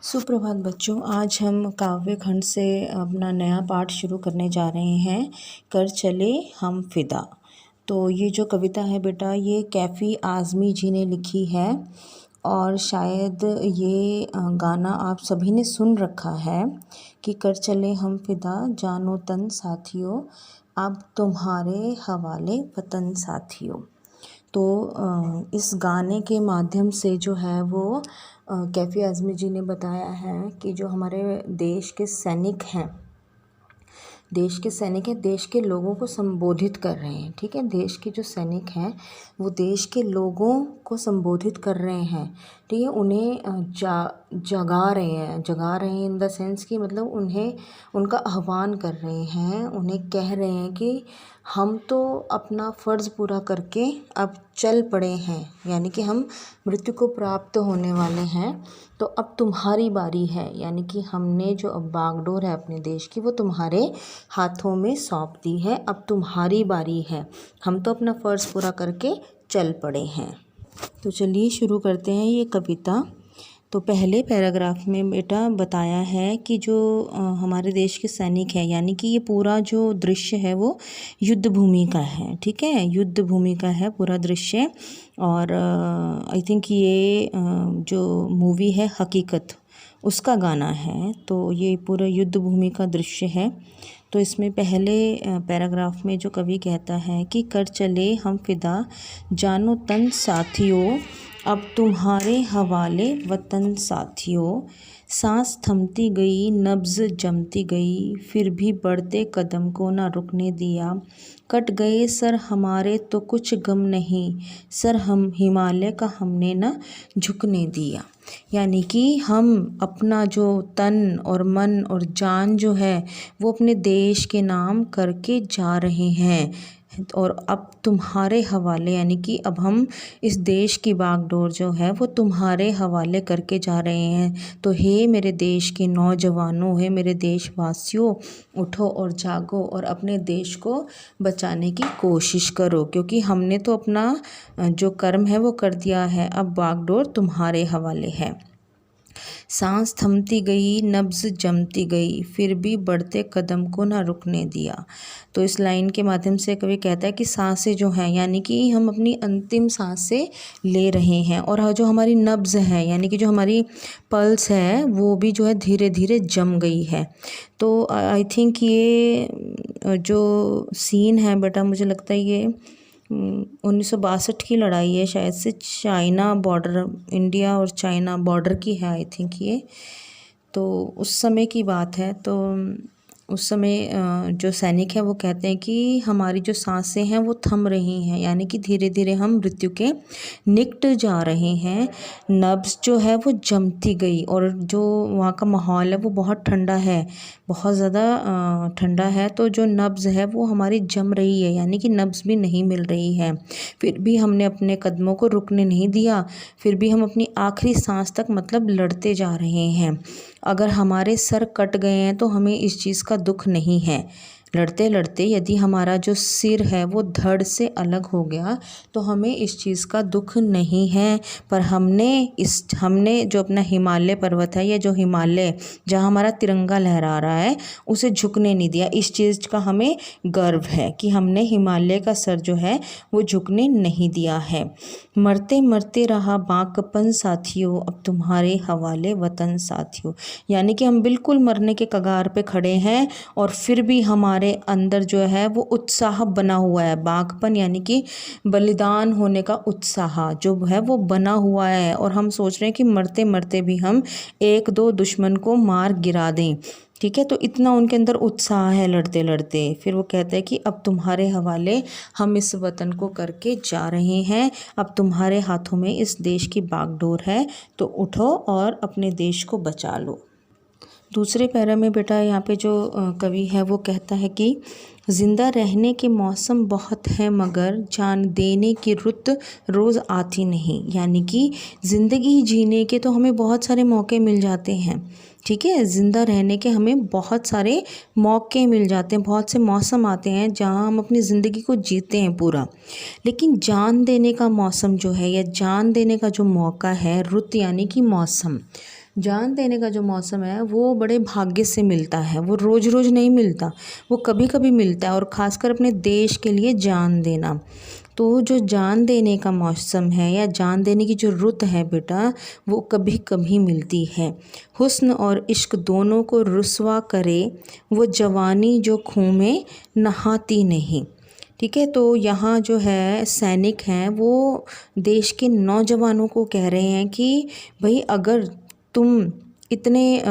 सुप्रभात बच्चों, आज हम काव्य खंड से अपना नया पाठ शुरू करने जा रहे हैं। कर चले हम फिदा। तो ये जो कविता है बेटा, ये कैफ़ी आज़मी जी ने लिखी है और शायद ये गाना आप सभी ने सुन रखा है कि कर चले हम फिदा, जानो तन साथियों, अब तुम्हारे हवाले वतन साथियों। तो इस गाने के माध्यम से जो है वो कैफ़ी आज़मी जी ने बताया है कि जो हमारे देश के सैनिक हैं, देश के लोगों को संबोधित कर रहे हैं। ठीक है, देश के जो सैनिक हैं वो देश के लोगों को संबोधित कर रहे हैं। ठीक है, उन्हें जगा रहे हैं इन द सेंस कि मतलब उन्हें उनका आह्वान कर रहे हैं, उन्हें कह रहे हैं कि हम तो अपना फ़र्ज़ पूरा करके अब चल पड़े हैं, यानी कि हम मृत्यु को प्राप्त होने वाले हैं। तो अब तुम्हारी बारी है, यानी कि हमने जो अब बागडोर है अपने देश की वो तुम्हारे हाथों में सौंप दी है। अब तुम्हारी बारी है, हम तो अपना फ़र्ज़ पूरा करके चल पड़े हैं। तो चलिए शुरू करते हैं ये कविता। तो पहले पैराग्राफ में बेटा बताया है कि जो हमारे देश के सैनिक हैं, यानी कि ये पूरा जो दृश्य है वो युद्ध भूमि का है। ठीक है, युद्ध भूमि का है पूरा दृश्य। और आई थिंक ये जो मूवी है हकीकत, उसका गाना है। तो ये पूरा युद्ध भूमि का दृश्य है। तो इसमें पहले पैराग्राफ में जो कवि कहता है कि कर चले हम फिदा, जानो तन साथियों, अब तुम्हारे हवाले वतन साथियों। सांस थमती गई, नब्ज़ जमती गई, फिर भी बढ़ते कदम को ना रुकने दिया। कट गए सर हमारे तो कुछ गम नहीं, सर हम हिमालय का हमने ना झुकने दिया। यानी कि हम अपना जो तन और मन और जान जो है वो अपने देश के नाम करके जा रहे हैं। और अब तुम्हारे हवाले, यानी कि अब हम इस देश की बागडोर जो है वो तुम्हारे हवाले करके जा रहे हैं। तो हे मेरे देश के नौजवानों, हे मेरे देशवासियों, उठो और जागो और अपने देश को बचाने की कोशिश करो, क्योंकि हमने तो अपना जो कर्म है वो कर दिया है। अब बागडोर तुम्हारे हवाले है। सांस थमती गई, नब्ज़ जमती गई, फिर भी बढ़ते कदम को ना रुकने दिया। तो इस लाइन के माध्यम से कवि कहता है कि सांसें जो हैं, यानी कि हम अपनी अंतिम सांसें ले रहे हैं, और जो हमारी नब्ज़ है, यानी कि जो हमारी पल्स है वो भी जो है धीरे धीरे जम गई है। तो आई थिंक ये जो सीन है बेटा, मुझे लगता है ये 1962 की लड़ाई है शायद से, चाइना बॉर्डर, इंडिया और चाइना बॉर्डर की है आई थिंक ये। तो उस समय की बात है। तो उस समय जो सैनिक है वो कहते हैं कि हमारी जो सांसें हैं वो थम रही हैं, यानी कि धीरे धीरे हम मृत्यु के निकट जा रहे हैं। नब्ज़ जो है वो जमती गई, और जो वहाँ का माहौल है वो बहुत ठंडा है, बहुत ज़्यादा ठंडा है। तो जो नब्ज़ है वो हमारी जम रही है, यानी कि नब्ज़ भी नहीं मिल रही है। फिर भी हमने अपने कदमों को रुकने नहीं दिया, फिर भी हम अपनी आखिरी सांस तक मतलब लड़ते जा रहे हैं। अगर हमारे सर कट गए हैं तो हमें इस चीज़ का दुख नहीं है। लड़ते लड़ते यदि हमारा जो सिर है वो धड़ से अलग हो गया तो हमें इस चीज़ का दुख नहीं है। पर हमने जो अपना हिमालय पर्वत है, या जो हिमालय जहाँ हमारा तिरंगा लहरा रहा है, उसे झुकने नहीं दिया। इस चीज़ का हमें गर्व है कि हमने हिमालय का सर जो है वो झुकने नहीं दिया है। मरते मरते रहा बांकपन साथियों, अब तुम्हारे हवाले वतन साथियों। यानी कि हम बिल्कुल मरने के कगार पे खड़े हैं, और फिर भी हमारे अंदर जो है वो उत्साह बना हुआ है। बांकपन यानी कि बलिदान होने का उत्साह जो है वो बना हुआ है, और हम सोच रहे हैं कि मरते मरते भी हम एक दो दुश्मन को मार गिरा दें। ठीक है, तो इतना उनके अंदर उत्साह है लड़ते लड़ते। फिर वो कहते हैं कि अब तुम्हारे हवाले हम इस वतन को करके जा रहे हैं, अब तुम्हारे हाथों में इस देश की बागडोर है, तो उठो और अपने देश को बचा लो। दूसरे पैरा में बेटा यहाँ पे जो कवि है वो कहता है कि ज़िंदा रहने के मौसम बहुत हैं, मगर जान देने की रुत रोज़ आती नहीं। यानी कि ज़िंदगी जीने के तो हमें बहुत सारे मौके मिल जाते हैं। ठीक है, ज़िंदा रहने के हमें बहुत सारे मौके मिल जाते हैं, बहुत से मौसम आते हैं जहाँ हम अपनी ज़िंदगी को जीते हैं पूरा। लेकिन जान देने का मौसम जो है, या जान देने का जो मौका है, रुत यानी कि मौसम, जान देने का जो मौसम है वो बड़े भाग्य से मिलता है, वो रोज़ रोज़ नहीं मिलता, वो कभी कभी मिलता है, और ख़ासकर अपने देश के लिए जान देना। तो जो जान देने का मौसम है या जान देने की जो रुत है बेटा, वो कभी कभी मिलती है। हुस्न और इश्क दोनों को रुसवा करे वो जवानी जो खून में नहाती नहीं। ठीक है, तो यहाँ जो है सैनिक हैं वो देश के नौजवानों को कह रहे हैं कि भाई अगर तुम इतने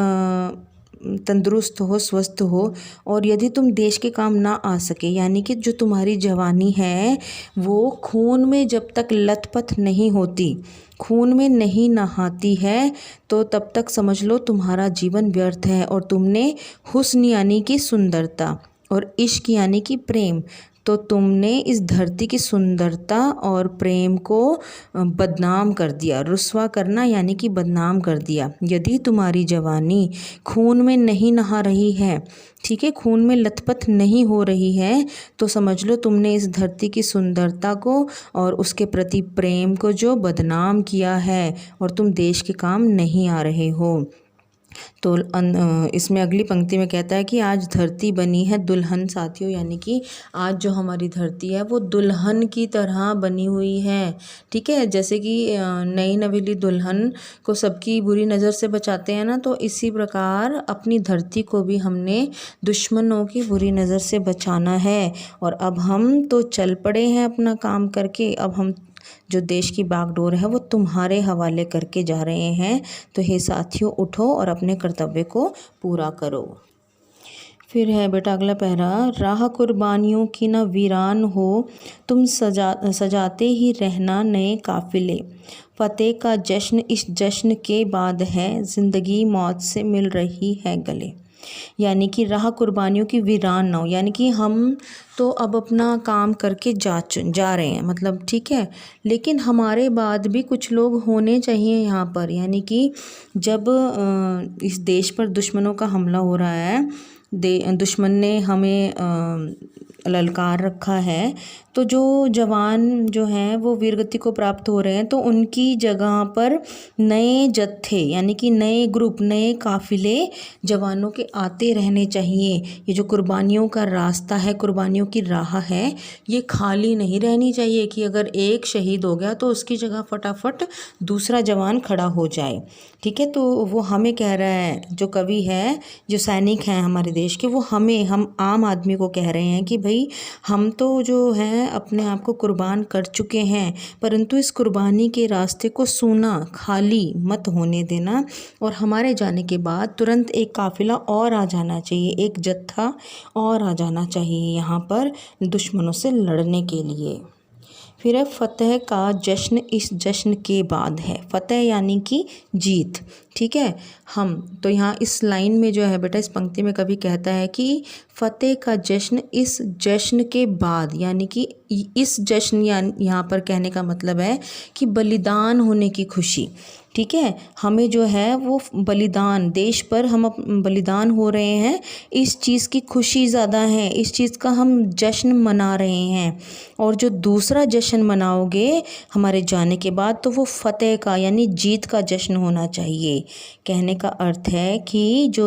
तंदुरुस्त हो, स्वस्थ हो, और यदि तुम देश के काम ना आ सके, यानी कि जो तुम्हारी जवानी है वो खून में जब तक लथपथ नहीं होती, खून में नहीं नहाती है, तो तब तक समझ लो तुम्हारा जीवन व्यर्थ है। और तुमने हुस्न यानी कि सुंदरता और इश्क यानी कि प्रेम, तो तुमने इस धरती की सुंदरता और प्रेम को बदनाम कर दिया। रुस्वा करना यानी कि बदनाम कर दिया। यदि तुम्हारी जवानी खून में नहीं नहा रही है, ठीक है, खून में लथपथ नहीं हो रही है, तो समझ लो तुमने इस धरती की सुंदरता को और उसके प्रति प्रेम को जो बदनाम किया है, और तुम देश के काम नहीं आ रहे हो। तो इसमें अगली पंक्ति में कहता है कि आज धरती बनी है दुल्हन साथियों, यानी कि आज जो हमारी धरती है वो दुल्हन की तरह बनी हुई है। ठीक है, जैसे कि नई नवेली दुल्हन को सबकी बुरी नज़र से बचाते हैं ना, तो इसी प्रकार अपनी धरती को भी हमने दुश्मनों की बुरी नज़र से बचाना है। और अब हम तो चल पड़े हैं अपना काम करके, अब हम जो देश की बागडोर है वो तुम्हारे हवाले करके जा रहे हैं। तो हे साथियों, उठो और अपने कर्तव्य को पूरा करो। फिर है बेटा अगला पैरा, राह कुर्बानियों की न वीरान हो, तुम सजाते ही रहना नए काफिले, फतेह का जश्न इस जश्न के बाद है, ज़िंदगी मौत से मिल रही है गले। यानी कि राह कुर्बानियों की वीरान ना हो, यानी कि हम तो अब अपना काम करके जा रहे हैं, मतलब ठीक है, लेकिन हमारे बाद भी कुछ लोग होने चाहिए यहाँ पर। यानी कि जब इस देश पर दुश्मनों का हमला हो रहा है, दुश्मन ने हमें ललकार रखा है, तो जो जवान जो हैं वो वीरगति को प्राप्त हो रहे हैं, तो उनकी जगह पर नए जत्थे यानी कि नए ग्रुप, नए काफिले जवानों के आते रहने चाहिए। ये जो कुर्बानियों का रास्ता है, कुर्बानियों की राह है, ये खाली नहीं रहनी चाहिए कि अगर एक शहीद हो गया तो उसकी जगह फटाफट दूसरा जवान खड़ा हो जाए। ठीक है, तो वो हमें कह रहा है, जो कवि है, जो सैनिक हैं हमारे देश के, वो हम आम आदमी को कह रहे हैं कि भाई हम तो जो है अपने आप को कुर्बान कर चुके हैं, परंतु इस कुर्बानी के रास्ते को सूना खाली मत होने देना, और हमारे जाने के बाद तुरंत एक काफिला और आ जाना चाहिए, एक जत्था और आ जाना चाहिए यहाँ पर दुश्मनों से लड़ने के लिए। फिर है फतेह का जश्न इस जश्न के बाद है। फतेह यानी कि जीत। ठीक है, हम तो यहाँ इस लाइन में जो है बेटा, इस पंक्ति में कवि कहता है कि फतेह का जश्न इस जश्न के बाद, यानी कि इस जश्न यहाँ पर कहने का मतलब है कि बलिदान होने की खुशी। ठीक है, हमें जो है वो बलिदान, देश पर हम बलिदान हो रहे हैं, इस चीज़ की खुशी ज़्यादा है, इस चीज़ का हम जश्न मना रहे हैं। और जो दूसरा जश्न मनाओगे हमारे जाने के बाद, तो वो फतेह का यानी जीत का जश्न होना चाहिए। कहने का अर्थ है कि जो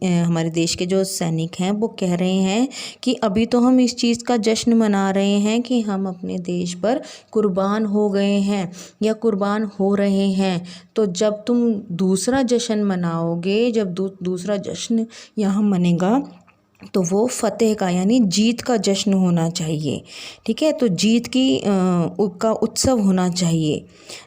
हमारे देश के जो सैनिक हैं वो कह रहे हैं कि अभी तो हम इस चीज़ का जश्न मना रहे हैं कि हम अपने देश पर कुर्बान हो गए हैं या कुर्बान हो रहे हैं, तो जब तुम दूसरा जश्न मनाओगे, जब दूसरा जश्न यहाँ मनेगा, तो वो फतेह का यानी जीत का जश्न होना चाहिए। ठीक है, तो जीत का उत्सव होना चाहिए।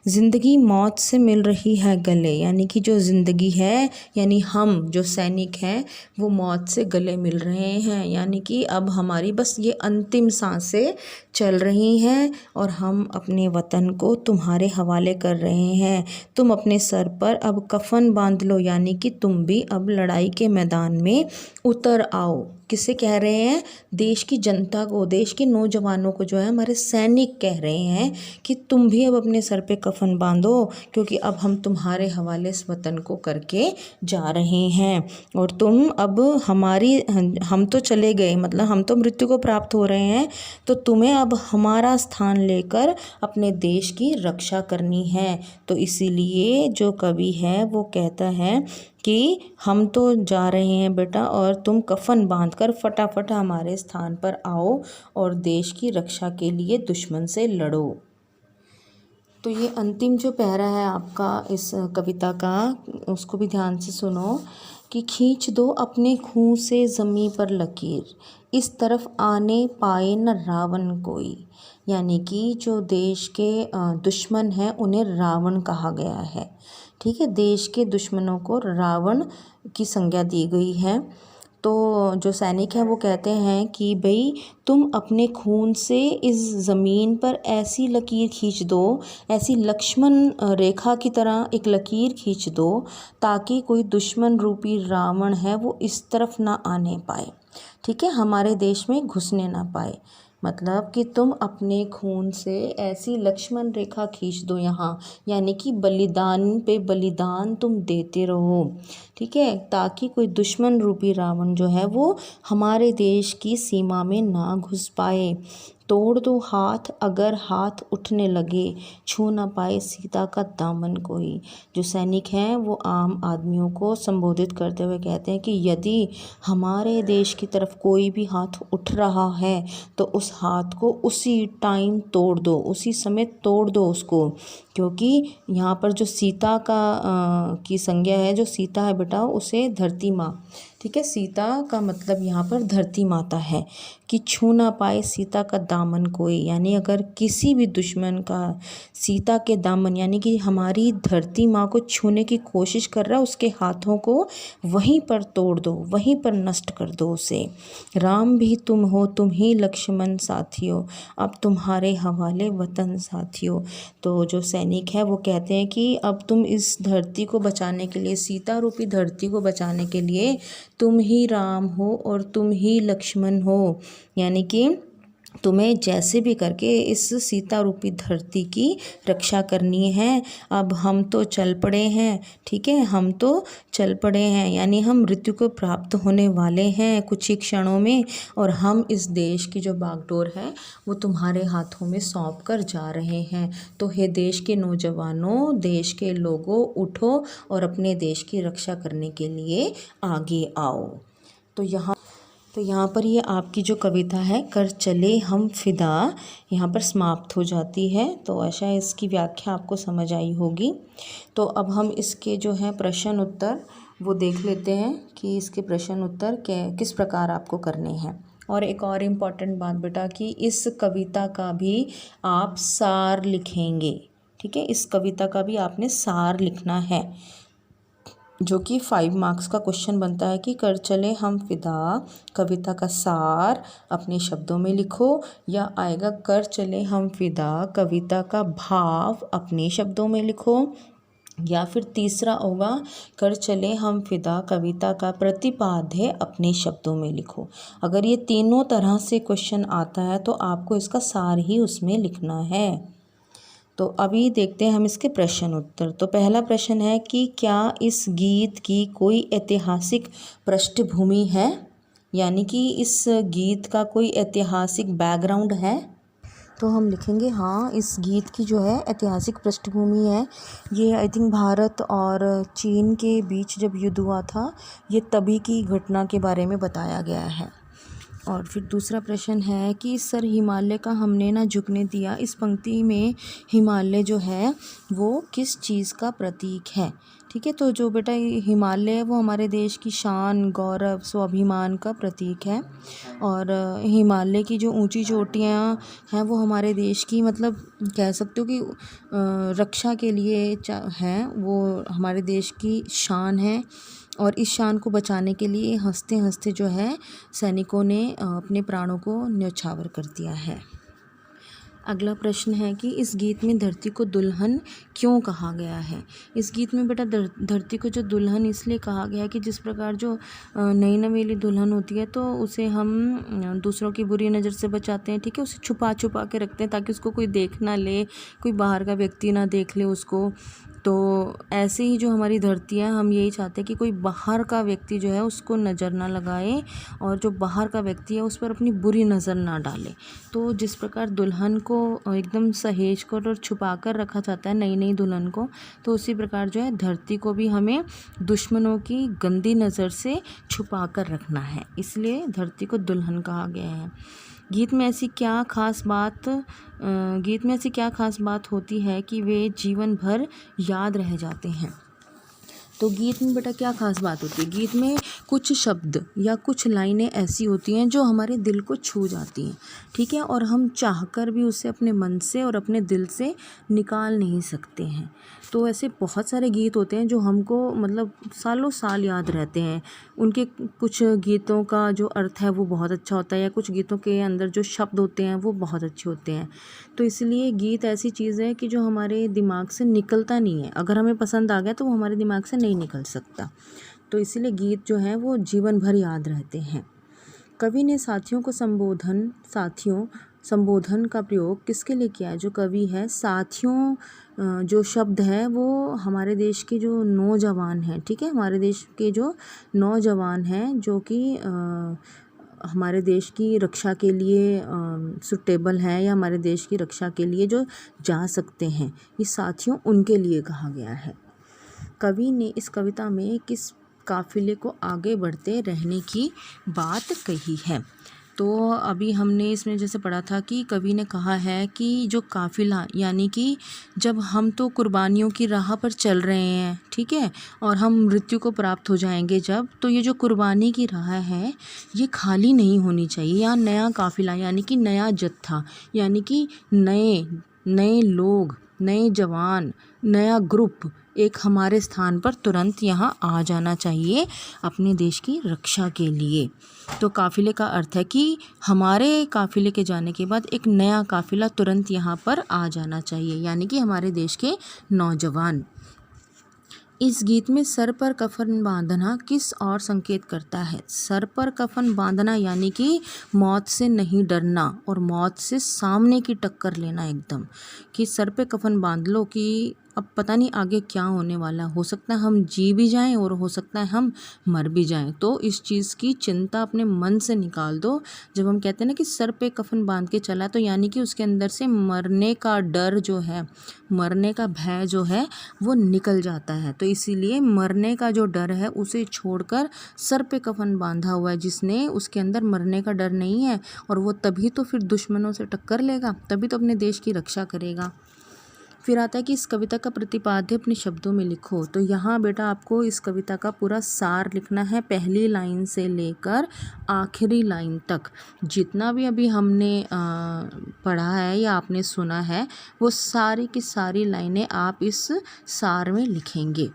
ज़िंदगी मौत से मिल रही है गले, यानी कि जो ज़िंदगी है, यानी हम जो सैनिक हैं वो मौत से गले मिल रहे हैं, यानी कि अब हमारी बस ये अंतिम सांसें चल रही हैं और हम अपने वतन को तुम्हारे हवाले कर रहे हैं। तुम अपने सर पर अब कफन बांध लो, यानी कि तुम भी अब लड़ाई के मैदान में उतर आओ। किसे कह रहे हैं? देश की जनता को, देश के नौजवानों को जो है हमारे सैनिक कह रहे हैं कि तुम भी अब अपने सर पे कफन बांधो, क्योंकि अब हम तुम्हारे हवाले इस वतन को करके जा रहे हैं और तुम अब हम तो चले गए, मतलब हम तो मृत्यु को प्राप्त हो रहे हैं, तो तुम्हें अब हमारा स्थान लेकर अपने देश की रक्षा करनी है। तो इसीलिए जो कवि है वो कहता है कि हम तो जा रहे हैं बेटा और तुम कफन बांधकर फटाफट हमारे स्थान पर आओ और देश की रक्षा के लिए दुश्मन से लड़ो। तो ये अंतिम जो पैरा है आपका इस कविता का, उसको भी ध्यान से सुनो कि खींच दो अपने खून से ज़मीं पर लकीर, इस तरफ आने पाए न रावण कोई। यानी कि जो देश के दुश्मन हैं उन्हें रावण कहा गया है। ठीक है, देश के दुश्मनों को रावण की संज्ञा दी गई है। तो जो सैनिक हैं वो कहते हैं कि भाई तुम अपने खून से इस ज़मीन पर ऐसी लकीर खींच दो, ऐसी लक्ष्मण रेखा की तरह एक लकीर खींच दो ताकि कोई दुश्मन रूपी रावण है वो इस तरफ ना आने पाए, ठीक है, हमारे देश में घुसने ना पाए। मतलब कि तुम अपने खून से ऐसी लक्ष्मण रेखा खींच दो यहाँ, यानी कि बलिदान पे बलिदान तुम देते रहो, ठीक है, ताकि कोई दुश्मन रूपी रावण जो है वो हमारे देश की सीमा में ना घुस पाए। तोड़ दो हाथ अगर हाथ उठने लगे, छू ना पाए सीता का दामन कोई। जो सैनिक हैं वो आम आदमियों को संबोधित करते हुए कहते हैं कि यदि हमारे देश की तरफ कोई भी हाथ उठ रहा है तो उस हाथ को उसी टाइम तोड़ दो, उसी समय तोड़ दो उसको, क्योंकि यहाँ पर जो सीता की संज्ञा है, जो सीता है बेटा उसे धरती माँ, ठीक है, सीता का मतलब यहाँ पर धरती माता है कि छू ना पाए सीता का दामन कोई। यानी अगर किसी भी दुश्मन का सीता के दामन यानी कि हमारी धरती माँ को छूने की कोशिश कर रहा है, उसके हाथों को वहीं पर तोड़ दो, वहीं पर नष्ट कर दो उसे। राम भी तुम हो तुम ही लक्ष्मण साथियों, अब तुम्हारे हवाले वतन साथियों। तो जो सैनिक है वो कहते हैं कि अब तुम इस धरती को बचाने के लिए, सीता रूपी धरती को बचाने के लिए तुम ही राम हो और तुम ही लक्ष्मण हो, यानी कि तुम्हें जैसे भी करके इस सीता रूपी धरती की रक्षा करनी है। अब हम तो चल पड़े हैं, ठीक है, हम तो चल पड़े हैं, यानी हम मृत्यु को प्राप्त होने वाले हैं कुछ ही क्षणों में, और हम इस देश की जो बागडोर है वो तुम्हारे हाथों में सौंप कर जा रहे हैं। तो हे देश के नौजवानों, देश के लोगों, उठो और अपने देश की रक्षा करने के लिए आगे आओ। तो यहाँ पर ये आपकी जो कविता है कर चले हम फिदा, यहाँ पर समाप्त हो जाती है। तो आशा है इसकी व्याख्या आपको समझ आई होगी। तो अब हम इसके जो है प्रश्न उत्तर वो देख लेते हैं कि इसके प्रश्न उत्तर किस प्रकार आपको करने हैं। और एक और इम्पॉर्टेंट बात बेटा कि इस कविता का भी आप सार लिखेंगे, ठीक है, इस कविता का भी आपने सार लिखना है, जो कि 5 मार्क्स का क्वेश्चन बनता है कि कर चले हम फिदा कविता का सार अपने शब्दों में लिखो, या आएगा कर चले हम फिदा कविता का भाव अपने शब्दों में लिखो, या फिर तीसरा होगा कर चले हम फिदा कविता का प्रतिपाद्य अपने शब्दों में लिखो। अगर ये तीनों तरह से क्वेश्चन आता है तो आपको इसका सार ही उसमें लिखना है। तो अभी देखते हैं हम इसके प्रश्न उत्तर। तो पहला प्रश्न है कि क्या इस गीत की कोई ऐतिहासिक पृष्ठभूमि है, यानी कि इस गीत का कोई ऐतिहासिक बैकग्राउंड है। तो हम लिखेंगे हाँ, इस गीत की जो है ऐतिहासिक पृष्ठभूमि है। ये आई थिंक भारत और चीन के बीच जब युद्ध हुआ था, ये तभी की घटना के बारे में बताया गया है। और फिर दूसरा प्रश्न है कि सर हिमालय का हमने ना झुकने दिया, इस पंक्ति में हिमालय जो है वो किस चीज़ का प्रतीक है। ठीक है, तो जो बेटा हिमालय है वो हमारे देश की शान, गौरव, स्वाभिमान का प्रतीक है। और हिमालय की जो ऊंची चोटियाँ हैं वो हमारे देश की, मतलब कह सकते हो कि रक्षा के लिए हैं, वो हमारे देश की शान है। और इस शान को बचाने के लिए हंसते हंसते जो है सैनिकों ने अपने प्राणों को न्यौछावर कर दिया है। अगला प्रश्न है कि इस गीत में धरती को दुल्हन क्यों कहा गया है। इस गीत में बेटा धरती को जो दुल्हन इसलिए कहा गया है कि जिस प्रकार जो नई नवेली दुल्हन होती है तो उसे हम दूसरों की बुरी नज़र से बचाते हैं, ठीक है, उसे छुपा छुपा के रखते हैं ताकि उसको कोई देख ना ले, कोई बाहर का व्यक्ति ना देख ले उसको। तो ऐसे ही जो हमारी धरती है, हम यही चाहते हैं कि कोई बाहर का व्यक्ति जो है उसको नज़र ना लगाए और जो बाहर का व्यक्ति है उस पर अपनी बुरी नज़र ना डाले। तो जिस प्रकार दुल्हन को एकदम सहेज कर और छुपा कर रखा जाता है, नई नई दुल्हन को, तो उसी प्रकार जो है धरती को भी हमें दुश्मनों की गंदी नज़र से छुपा कर रखना है, इसलिए धरती को दुल्हन कहा गया है। गीत में ऐसी क्या खास बात होती है कि वे जीवन भर याद रह जाते हैं। तो गीत में बेटा क्या खास बात होती है। गीत में कुछ शब्द या कुछ लाइनें ऐसी होती हैं जो हमारे दिल को छू जाती हैं, ठीक है, और हम चाहकर भी उसे अपने मन से और अपने दिल से निकाल नहीं सकते हैं। तो ऐसे बहुत सारे गीत होते हैं जो हमको मतलब सालों साल याद रहते हैं। उनके कुछ गीतों का जो अर्थ है वो बहुत अच्छा होता है, या कुछ गीतों के अंदर जो शब्द होते हैं वो बहुत अच्छे होते हैं। तो इसलिए गीत ऐसी चीज़ है कि जो हमारे दिमाग से निकलता नहीं है। अगर हमें पसंद आ गया तो वो हमारे दिमाग से नहीं निकल सकता। तो इसीलिए गीत जो है वो जीवन भर याद रहते हैं। कवि ने संबोधन का प्रयोग किसके लिए किया है। जो कवि है, साथियों जो शब्द है वो हमारे देश के जो नौजवान हैं, ठीक है, हमारे देश के जो नौजवान हैं जो कि हमारे देश की रक्षा के लिए सुटेबल है, या हमारे देश की रक्षा के लिए जो जा सकते हैं, ये साथियों उनके लिए कहा गया है। कवि ने इस कविता में किस काफिले को आगे बढ़ते रहने की बात कही है। तो अभी हमने इसमें जैसे पढ़ा था कि कवि ने कहा है कि जो काफिला, यानी कि जब हम तो कुर्बानियों की राह पर चल रहे हैं, ठीक है, और हम मृत्यु को प्राप्त हो जाएंगे जब, तो ये जो कुर्बानी की राह है ये खाली नहीं होनी चाहिए। यहाँ नया काफिला यानी कि नया जत्था, यानी कि नए लोग, नए जवान, नया ग्रुप एक हमारे स्थान पर तुरंत यहाँ आ जाना चाहिए अपने देश की रक्षा के लिए। तो काफ़िले का अर्थ है कि हमारे काफ़िले के जाने के बाद एक नया काफ़िला तुरंत यहाँ पर आ जाना चाहिए, यानी कि हमारे देश के नौजवान। इस गीत में सर पर कफन बांधना किस और संकेत करता है। सर पर कफन बांधना यानी कि मौत से नहीं डरना और मौत से सामने की टक्कर लेना एकदम, कि सर पे कफन बांध लो कि अब पता नहीं आगे क्या होने वाला, हो सकता है हम जी भी जाएं और हो सकता है हम मर भी जाएं। तो इस चीज़ की चिंता अपने मन से निकाल दो। जब हम कहते हैं ना कि सर पे कफन बांध के चला, तो यानी कि उसके अंदर से मरने का डर जो है, मरने का भय जो है वो निकल जाता है। तो इसीलिए मरने का जो डर है उसे छोड़कर सर पे कफन बांधा हुआ है जिसने, उसके अंदर मरने का डर नहीं है, और वो तभी तो फिर दुश्मनों से टक्कर लेगा, तभी तो अपने देश की रक्षा करेगा। फिर आता है कि इस कविता का प्रतिपाद्य अपने शब्दों में लिखो। तो यहाँ बेटा आपको इस कविता का पूरा सार लिखना है, पहली लाइन से लेकर आखिरी लाइन तक। जितना भी अभी हमने पढ़ा है या आपने सुना है, वो सारी की सारी लाइनें आप इस सार में लिखेंगे।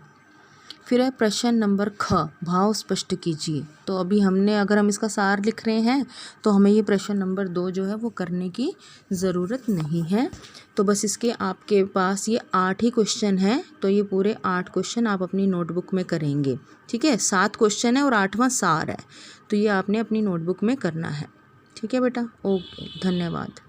फिर है प्रश्न नंबर ख, भाव स्पष्ट कीजिए। तो अभी हमने, अगर हम इसका सार लिख रहे हैं तो हमें ये प्रश्न नंबर 2 जो है वो करने की ज़रूरत नहीं है। तो बस इसके आपके पास ये 8 ही क्वेश्चन हैं, तो ये पूरे 8 क्वेश्चन आप अपनी नोटबुक में करेंगे, ठीक है। 7 क्वेश्चन है और 8वां सार है, तो ये आपने अपनी नोटबुक में करना है, ठीक है बेटा। ओके, धन्यवाद।